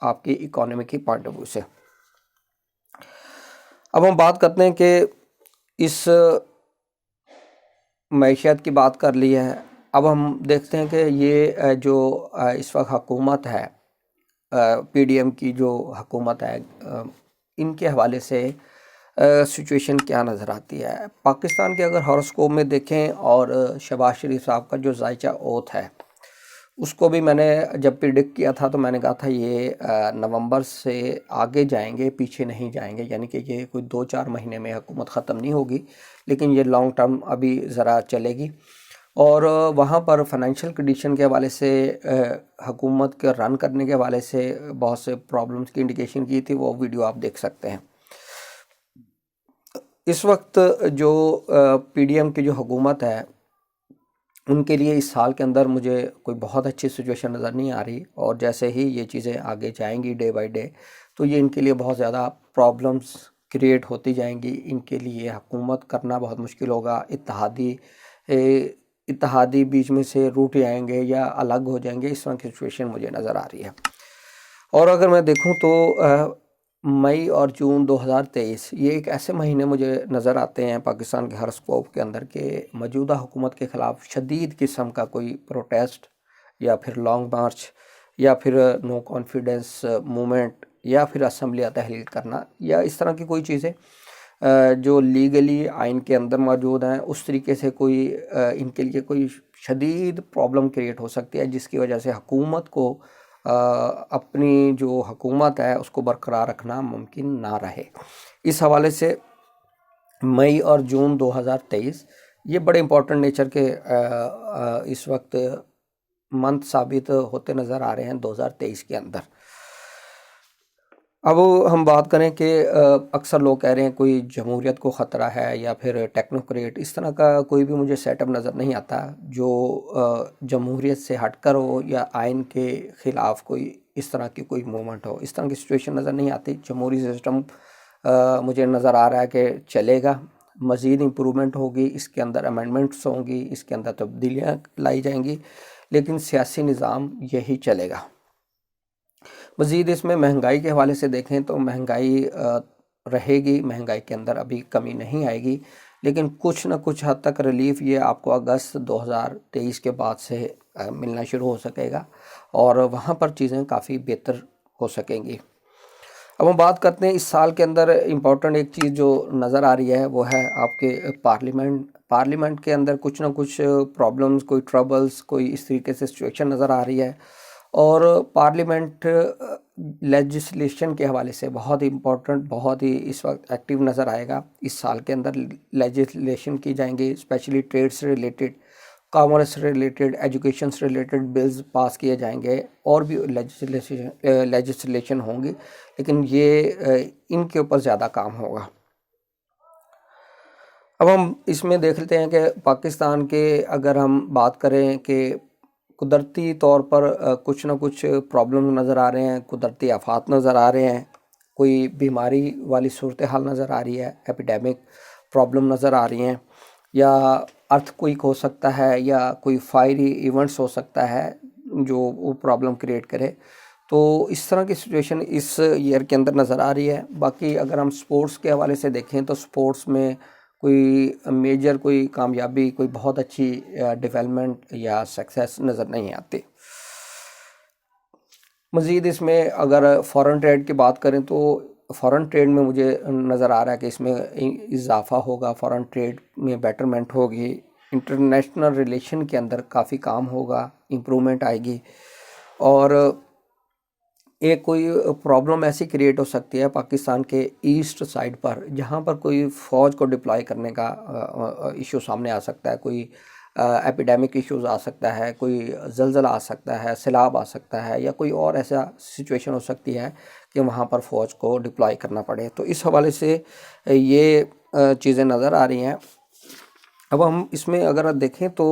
آپ کی اکانومی کی پوائنٹ آف ویو سے۔ اب ہم بات کرتے ہیں کہ اس معیشت کی بات کر لی ہے، اب ہم دیکھتے ہیں کہ یہ جو اس وقت حکومت ہے، پی ڈی ایم کی جو حکومت ہے، ان کے حوالے سے سچویشن کیا نظر آتی ہے۔ پاکستان کے اگر ہاراسکوپ میں دیکھیں اور شہباز شریف صاحب کا جو ذائچہ اوتھ ہے، اس کو بھی میں نے جب پریڈکٹ کیا تھا تو میں نے کہا تھا یہ نومبر سے آگے جائیں گے، پیچھے نہیں جائیں گے، یعنی کہ یہ کوئی 2-4 مہینے میں حکومت ختم نہیں ہوگی، لیکن یہ لانگ ٹرم ابھی ذرا چلے گی۔ اور وہاں پر فائنینشیل کنڈیشن کے حوالے سے، حکومت کے رن کرنے کے حوالے سے بہت سے پرابلمز کی انڈیکیشن کی تھی، وہ ویڈیو آپ دیکھ سکتے ہیں۔ اس وقت جو پی ڈی ایم کی جو حکومت ہے، ان کے لیے اس سال کے اندر مجھے کوئی بہت اچھی سچویشن نظر نہیں آ رہی، اور جیسے ہی یہ چیزیں آگے جائیں گی ڈے بائی ڈے، تو یہ ان کے لیے بہت زیادہ پرابلمز کریٹ ہوتی جائیں گی، ان کے لیے حکومت کرنا بہت مشکل ہوگا، اتحادی بیچ میں سے روٹ جائیں گے یا الگ ہو جائیں گے، اس طرح کی سچویشن مجھے نظر آ رہی ہے۔ اور اگر میں دیکھوں تو مئی اور جون 2023 یہ ایک ایسے مہینے مجھے نظر آتے ہیں پاکستان کے ہاراسکوپ کے اندر کہ موجودہ حکومت کے خلاف شدید قسم کا کوئی پروٹیسٹ یا پھر لانگ مارچ یا پھر نو کانفیڈنس موومنٹ یا پھر اسمبلیاں تحلیل کرنا یا اس طرح کی کوئی چیزیں جو لیگلی آئین کے اندر موجود ہیں، اس طریقے سے کوئی ان کے لیے کوئی شدید پرابلم کریٹ ہو سکتی ہے، جس کی وجہ سے حکومت کو اپنی جو حکومت ہے اس کو برقرار رکھنا ممکن نہ رہے۔ اس حوالے سے مئی اور جون 2023 یہ بڑے امپورٹنٹ نیچر کے اس وقت منتھ ثابت ہوتے نظر آ رہے ہیں 2023 کے اندر۔ اب ہم بات کریں کہ اکثر لوگ کہہ رہے ہیں کوئی جمہوریت کو خطرہ ہے یا پھر ٹیکنوکریٹ، اس طرح کا کوئی بھی مجھے سیٹ اپ نظر نہیں آتا جو جمہوریت سے ہٹ کر ہو یا آئین کے خلاف کوئی اس طرح کی کوئی موومنٹ ہو، اس طرح کی سچویشن نظر نہیں آتی۔ جمہوری سسٹم مجھے نظر آ رہا ہے کہ چلے گا، مزید امپرومنٹ ہوگی، اس کے اندر امینڈمنٹس ہوں گی، اس کے اندر تبدیلیاں لائی جائیں گی، لیکن سیاسی نظام یہی چلے گا۔ مزید اس میں مہنگائی کے حوالے سے دیکھیں تو مہنگائی رہے گی، مہنگائی کے اندر ابھی کمی نہیں آئے گی، لیکن کچھ نہ کچھ حد تک ریلیف یہ آپ کو اگست 2023 کے بعد سے ملنا شروع ہو سکے گا، اور وہاں پر چیزیں کافی بہتر ہو سکیں گی۔ اب ہم بات کرتے ہیں اس سال کے اندر امپورٹنٹ ایک چیز جو نظر آ رہی ہے وہ ہے آپ کے پارلیمنٹ کے اندر کچھ نہ کچھ پرابلمز، کوئی ٹربلز، کوئی اس طریقے سے سچویشن نظر آ رہی ہے، اور پارلیمنٹ لیجسلیشن کے حوالے سے بہت امپورٹنٹ، بہت ہی اس وقت ایکٹیو نظر آئے گا۔ اس سال کے اندر لیجسلیشن کی جائیں گی، اسپیشلی ٹریڈ سے ریلیٹڈ، کامرس سے ریلیٹڈ، ایجوکیشن سے ریلیٹڈ بلز پاس کیے جائیں گے، اور بھی لیجسلیشن ہوں گی، لیکن یہ ان کے اوپر زیادہ کام ہوگا۔ اب ہم اس میں دیکھ لیتے ہیں کہ پاکستان کے اگر ہم بات کریں کہ قدرتی طور پر کچھ نہ کچھ پرابلم نظر آ رہے ہیں، قدرتی آفات نظر آ رہے ہیں، کوئی بیماری والی صورتحال نظر آ رہی ہے، ایپیڈیمک پرابلم نظر آ رہی ہیں، یا ارتھ کوئک ہو سکتا ہے، یا کوئی فائری ایونٹس ہو سکتا ہے جو وہ پرابلم کریٹ کرے، تو اس طرح کی سچویشن اس ایئر کے اندر نظر آ رہی ہے۔ باقی اگر ہم سپورٹس کے حوالے سے دیکھیں تو سپورٹس میں کوئی میجر کوئی کامیابی، کوئی بہت اچھی ڈیولپمنٹ یا سکسیس نظر نہیں آتی۔ مزید اس میں اگر فارن ٹریڈ کی بات کریں تو فارن ٹریڈ میں مجھے نظر آ رہا ہے کہ اس میں اضافہ ہوگا، فارن ٹریڈ میں بیٹرمنٹ ہوگی، انٹرنیشنل ریلیشن کے اندر کافی کام ہوگا، امپرومنٹ آئے گی، اور ایک کوئی پرابلم ایسی کریٹ ہو سکتی ہے پاکستان کے ایسٹ سائڈ پر، جہاں پر کوئی فوج کو ڈپلائی کرنے کا ایشو سامنے آ سکتا ہے، کوئی ایپیڈیمک ایشوز آ سکتا ہے، کوئی زلزلہ آ سکتا ہے، سیلاب آ سکتا ہے، یا کوئی اور ایسا سچویشن ہو سکتی ہے کہ وہاں پر فوج کو ڈپلائی کرنا پڑے، تو اس حوالے سے یہ چیزیں نظر آ رہی ہیں۔ اب ہم اس میں اگر دیکھیں تو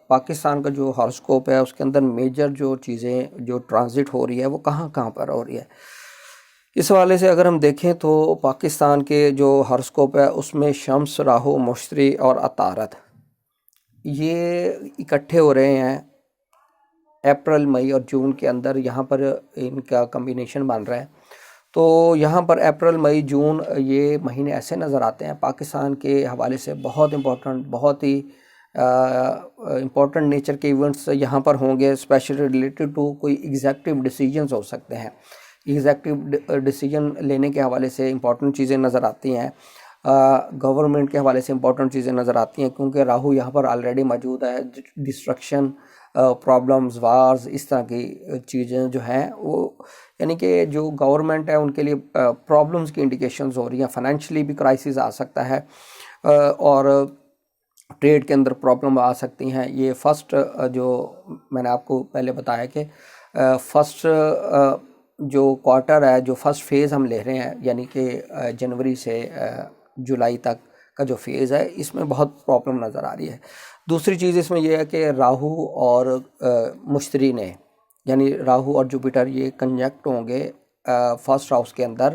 پاکستان کا جو ہاراسکوپ ہے اس کے اندر میجر جو چیزیں جو ٹرانزٹ ہو رہی ہے وہ کہاں کہاں پر ہو رہی ہے، اس حوالے سے اگر ہم دیکھیں تو پاکستان کے جو ہاراسکوپ ہے اس میں شمس، راہو، مشتری اور عطارد یہ اکٹھے ہو رہے ہیں اپریل مئی اور جون کے اندر یہاں پر ان کا کمبینیشن بن رہا ہے. تو یہاں پر اپریل مئی جون یہ مہینے ایسے نظر آتے ہیں پاکستان کے حوالے سے بہت امپورٹنٹ، بہت ہی امپورٹنٹ نیچر کے ایونٹس یہاں پر ہوں گے، اسپیشلی ریلیٹڈ ٹو کوئی ایگزیکٹو ڈیسیجنز ہو سکتے ہیں. ایگزیکٹو ڈیسیجن لینے کے حوالے سے امپورٹنٹ چیزیں نظر آتی ہیں، گورنمنٹ کے حوالے سے امپورٹنٹ چیزیں نظر آتی ہیں، کیونکہ راہو یہاں پر آلریڈی موجود ہے. ڈسٹرکشن، پرابلمز، وارز، اس طرح کی چیزیں جو ہیں وہ یعنی کہ جو گورنمنٹ ہے ان کے لیے پرابلمز کی انڈیکیشنز ہو رہی ہیں. فائنینشلی بھی کرائسس آ سکتا ہے اور ٹریڈ کے اندر پرابلم آ سکتی ہیں. یہ فرسٹ جو میں نے آپ کو پہلے بتایا کہ فرسٹ جو کوارٹر ہے، جو فرسٹ فیز ہم لے رہے ہیں، یعنی کہ جنوری سے جولائی تک کا جو فیز ہے، اس میں بہت پرابلم نظر آ رہی ہے. دوسری چیز اس میں یہ ہے کہ راہو اور مشتری نے، یعنی راہو اور جوپیٹر، یہ کنجکٹ ہوں گے فرسٹ ہاؤس کے اندر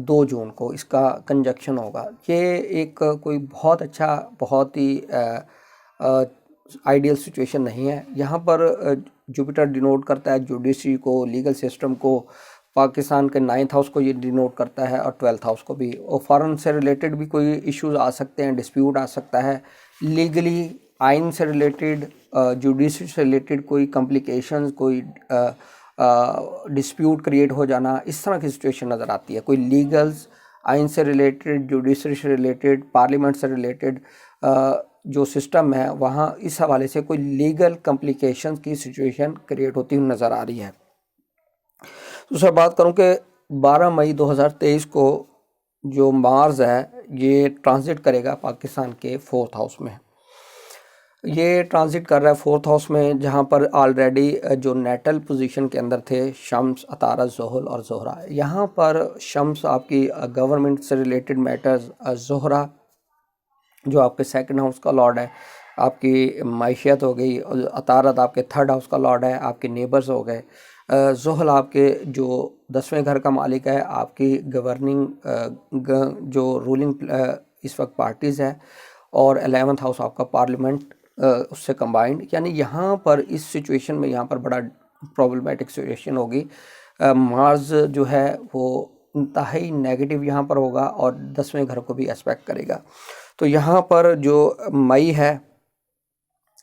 2 جون کو اس کا کنجکشن ہوگا. یہ ایک کوئی بہت اچھا، بہت ہی آئیڈیل سچویشن نہیں ہے. یہاں پر جوپیٹر ڈینوٹ کرتا ہے جوڈیشری کو، لیگل سسٹم کو، پاکستان کے 9th ہاؤس کو یہ ڈینوٹ کرتا ہے اور 12th ہاؤس کو بھی. اور فارن سے ریلیٹڈ بھی کوئی ایشوز آ سکتے ہیں، ڈسپیوٹ آ سکتا ہے لیگلی، آئین سے ریلیٹڈ، جوڈیشری سے ریلیٹڈ کوئی کمپلیکیشنز، کوئی ڈسپیوٹ کریٹ ہو جانا، اس طرح کی سچویشن نظر آتی ہے. کوئی لیگلز، آئین سے ریلیٹڈ، جوڈیشری سے ریلیٹڈ، پارلیمنٹ سے ریلیٹڈ جو سسٹم ہے وہاں اس حوالے سے کوئی لیگل کمپلیکیشنز کی سچویشن کریٹ ہوتی ہوئی نظر آ رہی ہے. دوسرا بات کروں کہ 12 مئی 2023 کو جو مارز ہے یہ ٹرانزٹ کرے گا پاکستان کے 4th ہاؤس میں. یہ ٹرانزٹ کر رہا ہے 4th ہاؤس میں، جہاں پر آلریڈی جو نیٹل پوزیشن کے اندر تھے شمس، عطارد، زحل اور زہرہ. یہاں پر شمس آپ کی گورنمنٹ سے ریلیٹڈ میٹرز، زہرہ جو آپ کے 2nd ہاؤس کا لارڈ ہے، آپ کی معیشت ہو گئی، عطارد آپ کے 3rd ہاؤس کا لارڈ ہے، آپ کے نیبرز ہو گئے. زحل آپ کے جو 10ویں گھر کا مالک ہے، آپ کی گورننگ جو رولنگ اس وقت پارٹیز ہے، اور 11th ہاؤس آپ کا پارلیمنٹ اس سے کمبائنڈ. یعنی یہاں پر اس سچویشن میں یہاں پر بڑا پرابلمیٹک سچویشن ہوگی. مارز جو ہے وہ انتہائی نیگیٹو یہاں پر ہوگا اور 10ویں گھر کو بھی اسپیکٹ کرے گا. تو یہاں پر جو مئی ہے،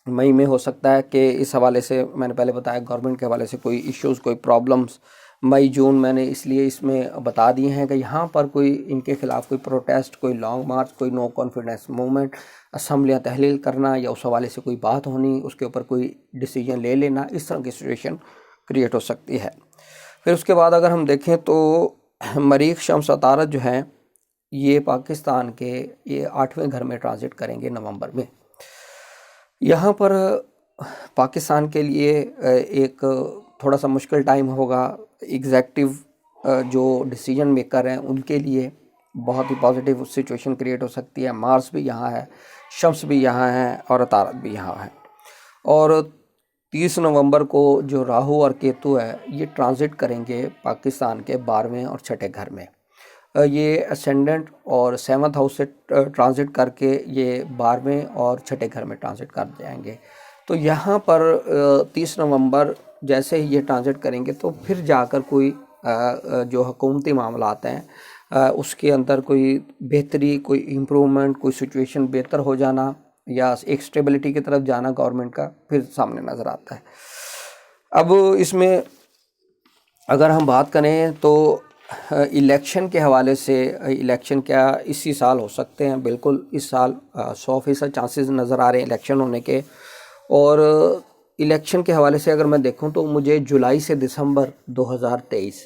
مئی میں ہو سکتا ہے کہ اس حوالے سے میں نے پہلے بتایا گورنمنٹ کے حوالے سے کوئی ایشوز، کوئی پرابلمز. مئی جون میں نے اس لیے اس میں بتا دیے ہیں کہ یہاں پر کوئی ان کے خلاف کوئی پروٹیسٹ، کوئی لانگ مارچ، کوئی نو کانفیڈنس موومنٹ، اسمبلیاں تحلیل کرنا یا اس حوالے سے کوئی بات ہونی، اس کے اوپر کوئی ڈیسیجن لے لینا، اس طرح کی سچویشن کریٹ ہو سکتی ہے. پھر اس کے بعد اگر ہم دیکھیں تو مریخ، شمس، عطارد جو ہیں یہ پاکستان کے یہ 8ویں گھر میں ٹرانزٹ کریں گے نومبر میں. یہاں پر پاکستان کے لیے ایک تھوڑا سا مشکل ٹائم ہوگا. ایگزیکٹو جو ڈیسیجن میکر ہیں ان کے لیے بہت ہی پازیٹیو سچویشن کریٹ ہو سکتی ہے. مارس بھی یہاں ہے، شمس بھی یہاں ہے اور عطارد بھی یہاں ہے. اور 30 نومبر کو جو راہو اور کیتو ہے یہ ٹرانزٹ کریں گے پاکستان کے 12ویں اور 6ٹھے گھر میں. یہ اسینڈنٹ اور 7th ہاؤس سے ٹرانزٹ کر کے یہ 12ویں اور 6ٹھے گھر میں ٹرانزٹ کر جائیں گے. تو یہاں پر 30 نومبر جیسے ہی یہ ٹرانزٹ کریں گے تو پھر جا کر کوئی جو حکومتی معاملات ہیں اس کے اندر کوئی بہتری، کوئی امپرومنٹ، کوئی سچویشن بہتر ہو جانا یا ایک سٹیبلٹی کی طرف جانا گورنمنٹ کا پھر سامنے نظر آتا ہے. اب اس میں اگر ہم بات کریں تو الیکشن کے حوالے سے، الیکشن کیا اسی سال ہو سکتے ہیں؟ بالکل اس سال 100% چانسز نظر آ رہے ہیں الیکشن ہونے کے. اور الیکشن کے حوالے سے اگر میں دیکھوں تو مجھے جولائی سے دسمبر 2023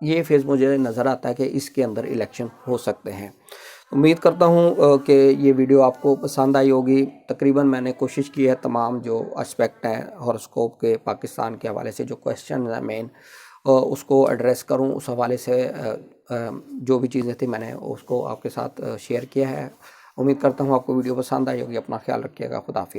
یہ فیز مجھے نظر آتا ہے کہ اس کے اندر الیکشن ہو سکتے ہیں. امید کرتا ہوں کہ یہ ویڈیو آپ کو پسند آئی ہوگی. تقریباً میں نے کوشش کی ہے تمام جو اسپیکٹ ہیں ہاروسکوپ کے پاکستان کے حوالے سے جو کویسچن ہیں مین اس کو ایڈریس کروں. اس حوالے سے جو بھی چیزیں تھیں میں نے اس کو آپ کے ساتھ شیئر کیا ہے. امید کرتا ہوں آپ کو ویڈیو پسند آئی ہوگی. اپنا خیال رکھیے گا. خدا حافظ.